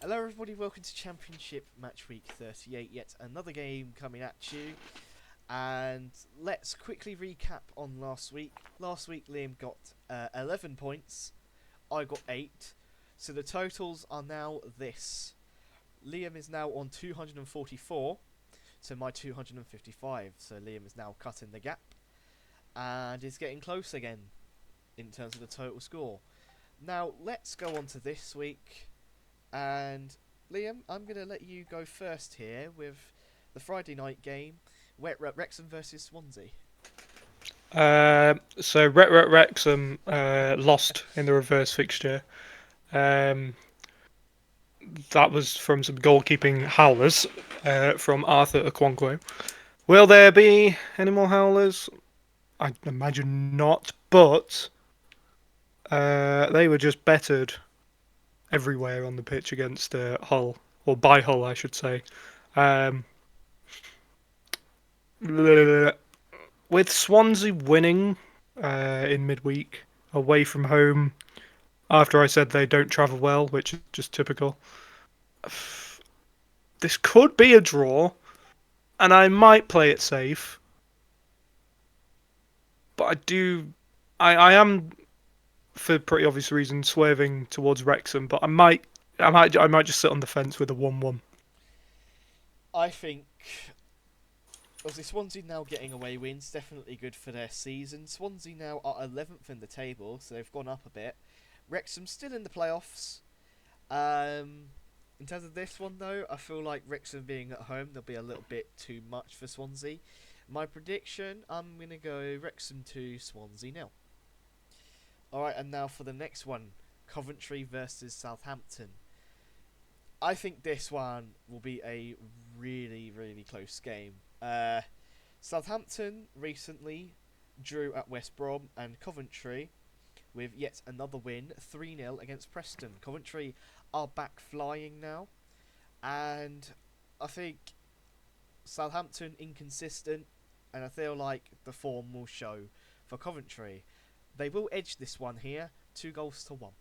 Hello everybody, welcome to Championship Match Week 38, yet another game coming at you. And let's quickly recap on last week. Last week Liam got 11 points, I got 8. So the totals are now this. Liam is now on 244 to my 255. So Liam is now cutting the gap and is getting close again in terms of the total score. Now let's go on to this week. And Liam, I'm going to let you go first here with the Friday night game, Wrexham versus Swansea. So Wrexham lost in the reverse fixture. Um, that was from some goalkeeping howlers from Arthur Okonkwo. Will there be any more howlers? I imagine not, but they were just bettered everywhere on the pitch against Hull, or by Hull, I should say. Um, with Swansea winning in midweek away from home, after I said they don't travel well, which is just typical. This could be a draw, and I might play it safe, but I am, for pretty obvious reasons, swerving towards Wrexham. But I might just sit on the fence with a 1-1. I think, obviously, Swansea now getting away wins, definitely good for their season. Swansea now are 11th in the table, so they've gone up a bit. Wrexham still in the playoffs. Um, in terms of this one, though, I feel like Wrexham being at home, they'll be a little bit too much for Swansea. My prediction, I'm going to go Wrexham 2, Swansea nil. Alright, and now for the next one, Coventry versus Southampton. I think this one will be a really, really close game. Southampton recently drew at West Brom, and Coventry with yet another win, 3-0 against Preston. Coventry are back flying now, and I think Southampton inconsistent, and I feel like the form will show for Coventry. They will edge this one here, 2-1.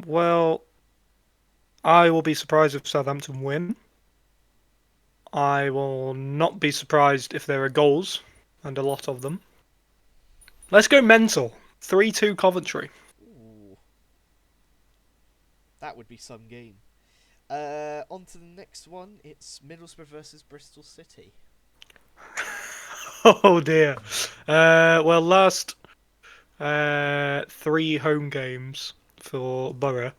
Well, I will be surprised if Southampton win. I will not be surprised if there are goals, and a lot of them. Let's go mental. 3-2 Coventry. Ooh, that would be some game. On to the next one. It's Middlesbrough versus Bristol City. Oh dear. Well, last three home games for Borough,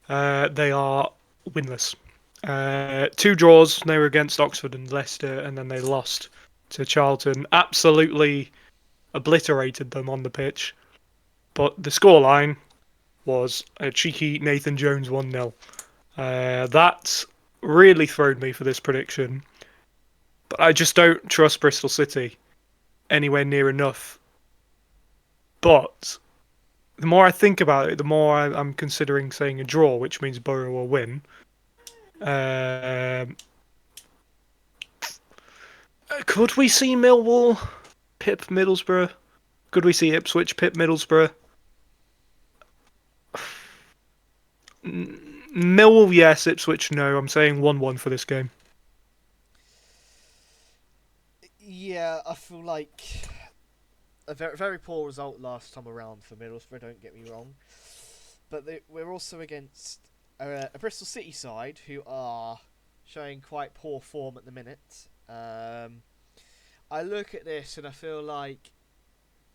they are winless. Two draws. They were against Oxford and Leicester, and then they lost to Charlton. Absolutely obliterated them on the pitch. But the scoreline was a cheeky Nathan Jones 1-0. That's really thrown me for this prediction. But I just don't trust Bristol City anywhere near enough. But the more I think about it, the more I'm considering saying a draw, which means Borough will win. Um, could we see Millwall pip Middlesbrough? Could we see Ipswich pip Middlesbrough? Millwall, yes. Ipswich, no. I'm saying 1-1 for this game. Yeah, I feel like a very, very poor result last time around for Middlesbrough, don't get me wrong. But we're also against a Bristol City side who are showing quite poor form at the minute. I look at this and I feel like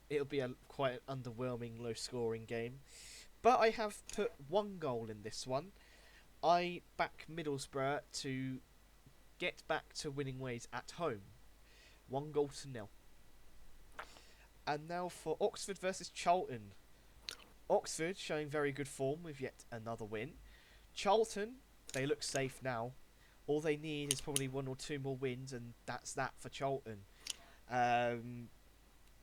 it'll be a quite an underwhelming, low-scoring game. But I have put one goal in this one. I back Middlesbrough to get back to winning ways at home. 1-0. And now for Oxford versus Charlton. Oxford showing very good form with yet another win. Charlton, they look safe now. All they need is probably one or two more wins, and that's that for Charlton. Um,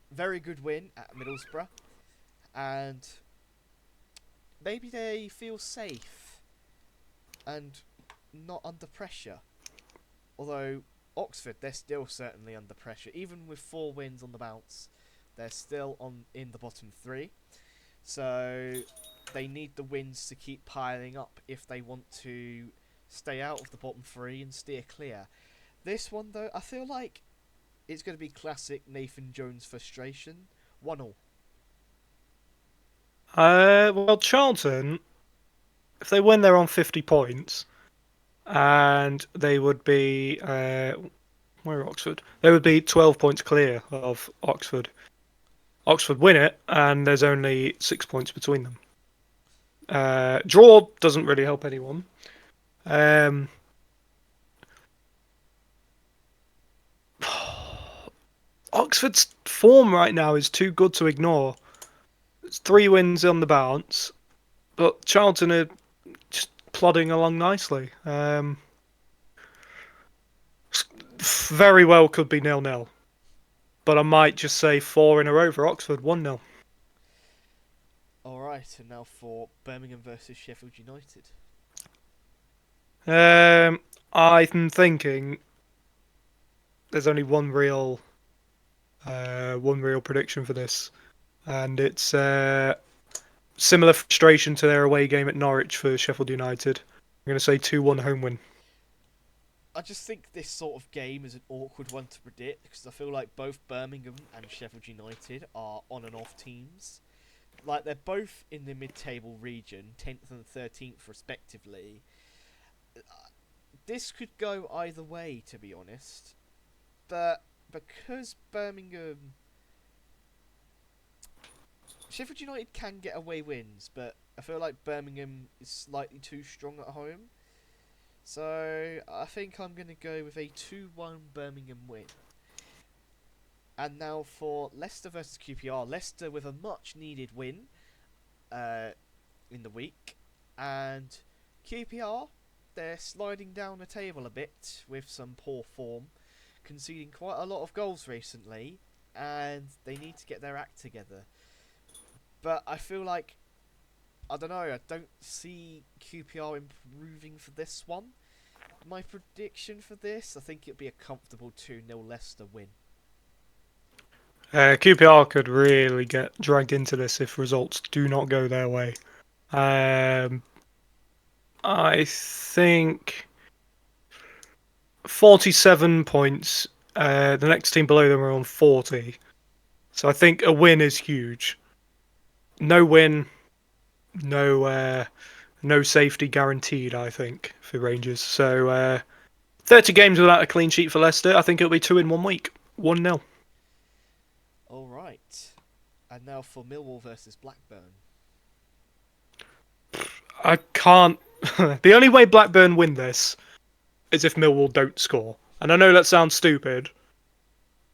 Very good win at Middlesbrough, and maybe they feel safe and not under pressure. Although Oxford, they're still certainly under pressure. Even with 4 wins on the bounce, they're still in the bottom three. So they need the wins to keep piling up if they want to stay out of the bottom three and steer clear. This one, though, I feel like it's going to be classic Nathan Jones frustration. 1-1. Well, Charlton, if they win, they're on 50 points, and they would be where are Oxford? They would be 12 points clear of Oxford. Oxford win it, and there's only 6 points between them. Draw doesn't really help anyone. Um, Oxford's form right now is too good to ignore. It's 3 wins on the bounce, but Charlton are just plodding along nicely. Very well could be 0-0, but I might just say 4 in a row for Oxford, 1-0. Alright, and now for Birmingham versus Sheffield United. I'm thinking there's only one real prediction for this, and it's similar frustration to their away game at Norwich for Sheffield United. I'm going to say 2-1 home win. I just think this sort of game is an awkward one to predict because I feel like both Birmingham and Sheffield United are on and off teams. Like, they're both in the mid-table region, 10th and 13th respectively. This could go either way, to be honest. But because Birmingham... Sheffield United can get away wins, but I feel like Birmingham is slightly too strong at home. So I think I'm going to go with a 2-1 Birmingham win. And now for Leicester versus QPR. Leicester with a much needed win in the week. And QPR, they're sliding down the table a bit with some poor form, conceding quite a lot of goals recently, and they need to get their act together. But I feel like, I don't know, I don't see QPR improving for this one. My prediction for this, I think it'll be a comfortable 2-0 Leicester win. QPR could really get dragged into this if results do not go their way. I think 47 points. The next team below them are on 40. So I think a win is huge. No win, no safety guaranteed, I think, for Rangers. So 30 games without a clean sheet for Leicester. I think it'll be 2 in 1 week. 1-0. Alright. And now for Millwall versus Blackburn. I can't. The only way Blackburn win this is if Millwall don't score. And I know that sounds stupid,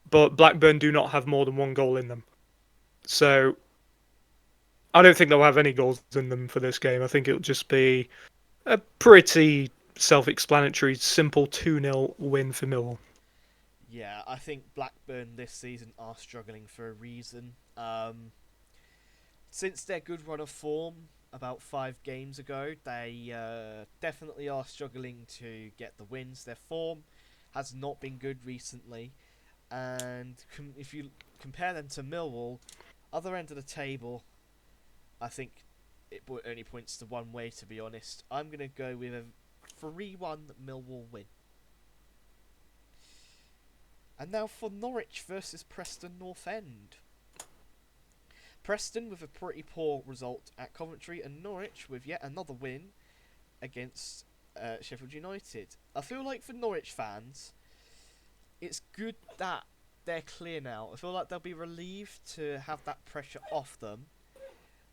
but Blackburn do not have more than one goal in them. So I don't think they'll have any goals in them for this game. I think it'll just be a pretty self-explanatory, simple 2-0 win for Millwall. Yeah, I think Blackburn this season are struggling for a reason. Since their good run of form about 5 games ago, they definitely are struggling to get the wins. Their form has not been good recently, and if you compare them to Millwall, other end of the table, I think it only points to one way, to be honest. I'm going to go with a 3-1 Millwall win. And now for Norwich versus Preston North End. Preston with a pretty poor result at Coventry, and Norwich with yet another win against Sheffield United. I feel like for Norwich fans, it's good that they're clear now. I feel like they'll be relieved to have that pressure off them.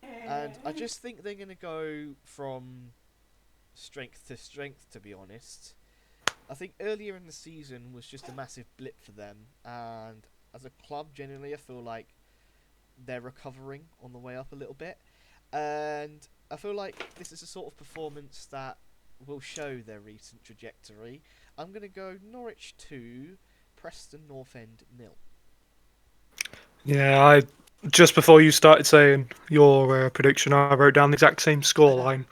And I just think they're going to go from strength to strength, to be honest. I think earlier in the season was just a massive blip for them, and as a club generally I feel like they're recovering on the way up a little bit, and I feel like this is a sort of performance that will show their recent trajectory. I'm going to go Norwich 2, Preston North End 0. Yeah, I just before you started saying your prediction, I wrote down the exact same scoreline.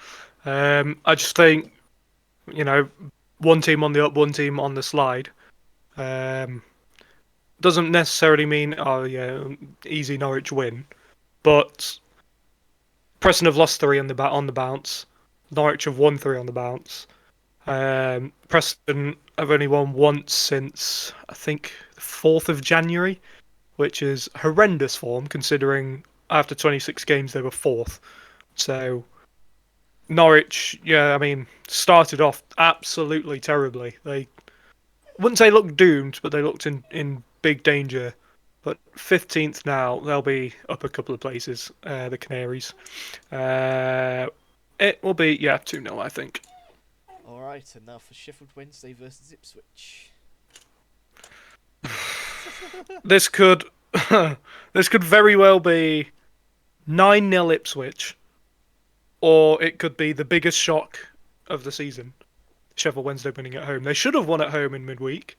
I just think, you know, one team on the up, one team on the slide. Doesn't necessarily mean, oh yeah, easy Norwich win, but Preston have lost 3 on the bounce. Norwich have won 3 on the bounce. Preston have only won once since I think the 4th of January, which is horrendous form considering after 26 games they were fourth. So Norwich, yeah, I mean, started off absolutely terribly. They wouldn't say looked doomed, but they looked in big danger. But 15th now, they'll be up a couple of places, the Canaries. It will be, yeah, 2-0, I think. Alright, and now for Sheffield Wednesday versus Ipswich. This could this could very well be 9-0 Ipswich, or it could be the biggest shock of the season. Sheffield Wednesday winning at home. They should have won at home in midweek.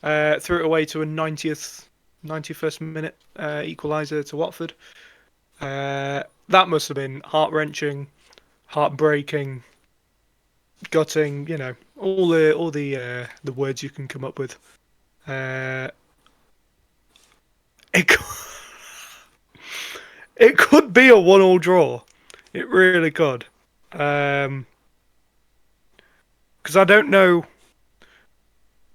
Threw it away to a 91st minute equaliser to Watford. That must have been heart-wrenching, heartbreaking, gutting. You know, all the words you can come up with. It it could be a 1-1 draw. It really could. Because I don't know.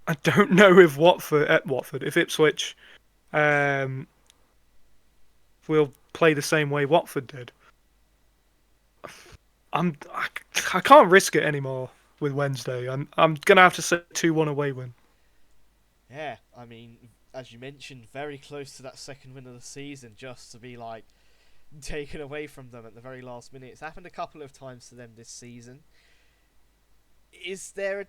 I don't know if if Ipswich, um, will play the same way Watford did. I can't risk it anymore with Wednesday. I'm gonna have to say 2-1 away win. Yeah, I mean, as you mentioned, very close to that second win of the season, just to be like taken away from them at the very last minute. It's happened a couple of times to them this season. Is there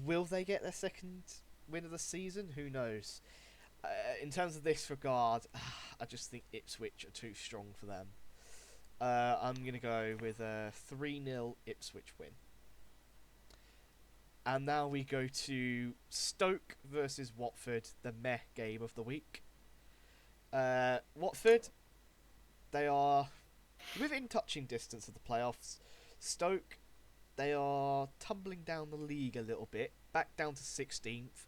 will they get their second win of the season? Who knows? In terms of this regard, I just think Ipswich are too strong for them. I'm going to go with a 3-0 Ipswich win. And now we go to Stoke versus Watford, the meh game of the week. Watford, they are within touching distance of the playoffs. Stoke, they are tumbling down the league a little bit, back down to 16th.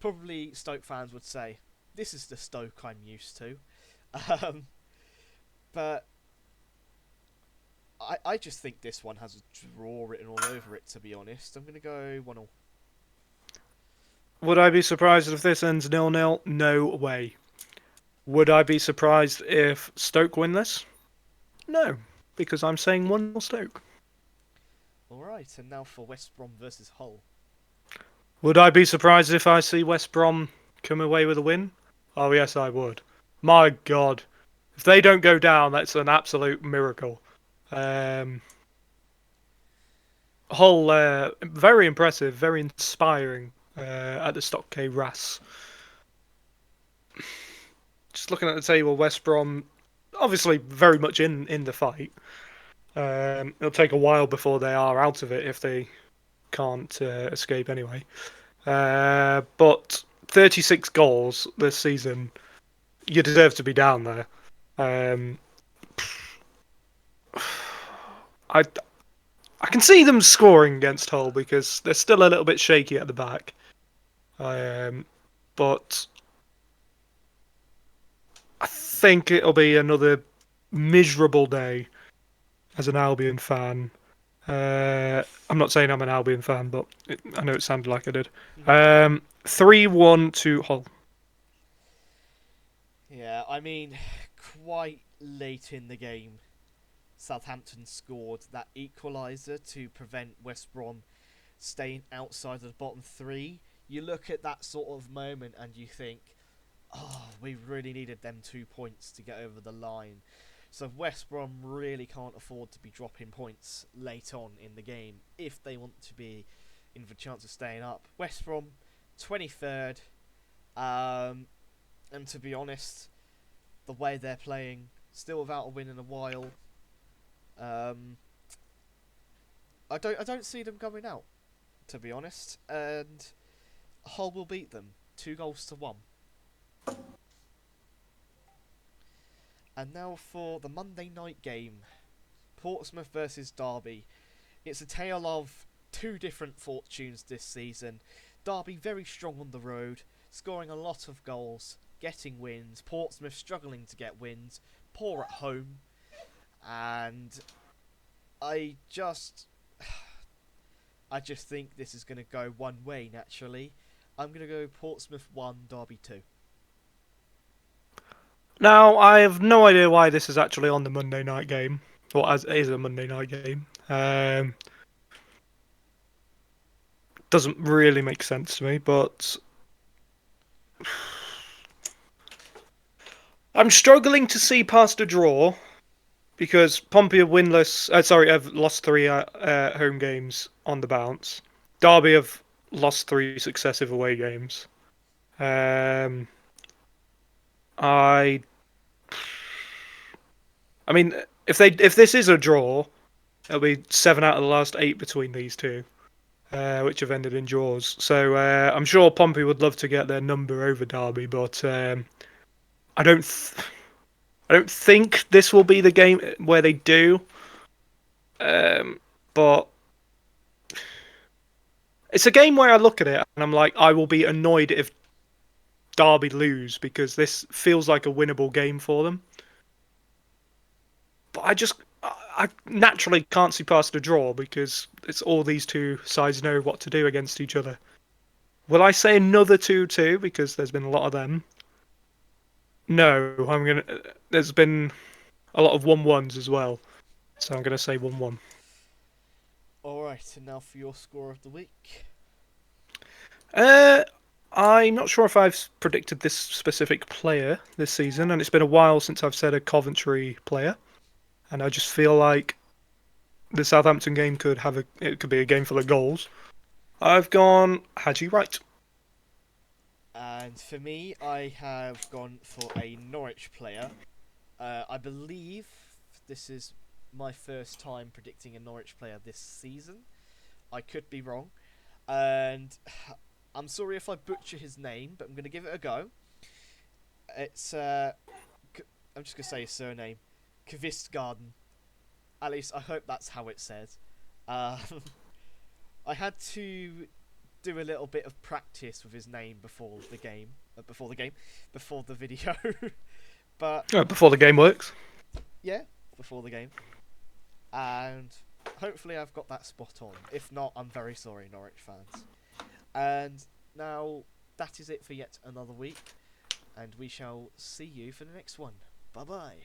Probably Stoke fans would say, this is the Stoke I'm used to. But I just think this one has a draw written all over it, to be honest. I'm going to go 1-0. Would I be surprised if this ends 0-0? No way. Would I be surprised if Stoke win this? No, because I'm saying 1-0 Stoke. Alright, and now for West Brom versus Hull. Would I be surprised if I see West Brom come away with a win? Oh yes, I would. My God, if they don't go down, that's an absolute miracle. Hull, very impressive, very inspiring at the Stockade Ras. Just looking at the table, West Brom, obviously very much in the fight. It'll take a while before they are out of it if they can't escape anyway. But 36 goals this season, you deserve to be down there. I can see them scoring against Hull because they're still a little bit shaky at the back. But I think it'll be another miserable day as an Albion fan. I'm not saying I'm an Albion fan, but I know it sounded like I did. 3-1 to Hull. Yeah, I mean, quite late in the game, Southampton scored that equaliser to prevent West Brom staying outside of the bottom three. You look at that sort of moment and you think, oh, we really needed them 2 points to get over the line. So West Brom really can't afford to be dropping points late on in the game if they want to be in for a chance of staying up. West Brom, 23rd. And to be honest, the way they're playing, still without a win in a while, I don't see them going out, to be honest. And Hull will beat them 2-1. And now for the Monday night game, Portsmouth versus Derby. It's a tale of two different fortunes this season. Derby very strong on the road, scoring a lot of goals, getting wins. Portsmouth struggling to get wins, poor at home. And I just, I just think this is going to go one way naturally. I'm going to go Portsmouth 1, Derby 2. Now, I have no idea why this is actually on the Monday night game, or as is a Monday night game. Doesn't really make sense to me, but I'm struggling to see past a draw because Pompey are winless. Sorry, have lost three home games on the bounce. Derby have lost three successive away games. Um, I, I mean, if this is a draw, it'll be 7 out of the last 8 between these two, which have ended in draws. So I'm sure Pompey would love to get their number over Derby, but I don't. I don't think this will be the game where they do. But it's a game where I look at it and I'm like, I will be annoyed if Derby lose because this feels like a winnable game for them. But I naturally can't see past a draw because it's all these two sides know what to do against each other. Will I say another 2-2 because there's been a lot of them? No, I'm gonna. There's been a lot of 1-1s as well, so I'm gonna say 1-1. Alright, and now for your score of the week. Uh, I'm not sure if I've predicted this specific player this season, and it's been a while since I've said a Coventry player, and I just feel like the Southampton game it could be a game full of goals. I've gone Haji Wright. And for me, I have gone for a Norwich player. I believe this is my first time predicting a Norwich player this season. I could be wrong. And I'm sorry if I butcher his name, but I'm going to give it a go. It's, I'm just going to say his surname. Kvistgarden. At least I hope that's how it's said. Um, I had to do a little bit of practice with his name before the video. But Before the game works. yeah, before the game. And hopefully I've got that spot on. If not, I'm very sorry, Norwich fans. And now that is it for yet another week. And we shall see you for the next one. Bye bye.